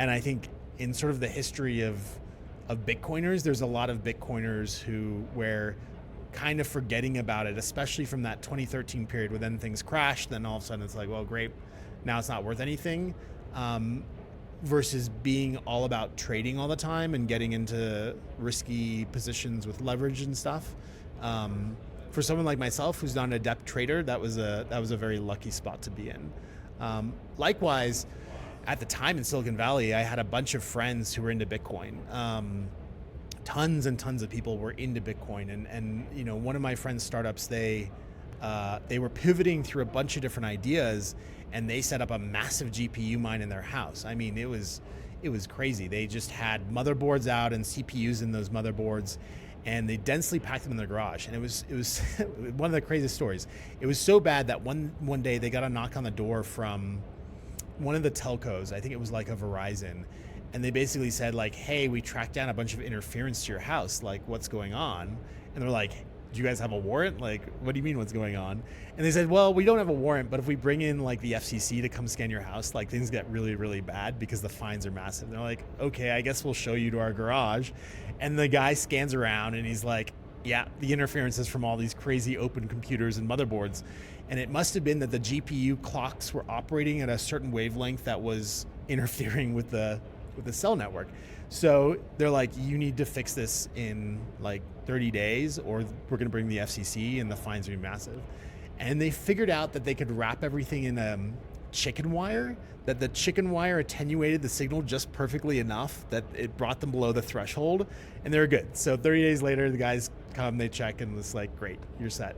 And I think in sort of the history of Bitcoiners, there's a lot of Bitcoiners who where kind of forgetting about it, especially from that 2013 period where then things crashed. Then all of a sudden it's like, well, great, now it's not worth anything. Um, Versus being all about trading all the time and getting into risky positions with leverage and stuff. For someone like myself who's not an adept trader, that was a very lucky spot to be in. Likewise, at the time in Silicon Valley, I had a bunch of friends who were into Bitcoin. Tons and tons of people were into Bitcoin, and one of my friends' startups, they were pivoting through a bunch of different ideas, and they set up a massive GPU mine in their house. I mean, it was crazy. They just had motherboards out and CPUs in those motherboards, and they densely packed them in their garage. And it was one of the craziest stories. It was so bad that one day they got a knock on the door from one of the telcos. I think it was like a Verizon, and they basically said like, "Hey, we tracked down a bunch of interference to your house. Like, what's going on?" And they're like, "Do you guys have a warrant? Like, what do you mean what's going on?" And they said, "Well, we don't have a warrant, but if we bring in like the FCC to come scan your house, like things get really, really bad because the fines are massive." And they're like, "Okay, I guess we'll show you to our garage." And the guy scans around and he's like, "Yeah, the interference is from all these crazy open computers and motherboards." And it must have been that the GPU clocks were operating at a certain wavelength that was interfering with the cell network. So they're like, "You need to fix this in like 30 days or we're going to bring the FCC and the fines are going to be massive." And they figured out that they could wrap everything in chicken wire, that the chicken wire attenuated the signal just perfectly enough that it brought them below the threshold, and they were good. So 30 days later, the guys come, they check, and it's like, "Great, you're set."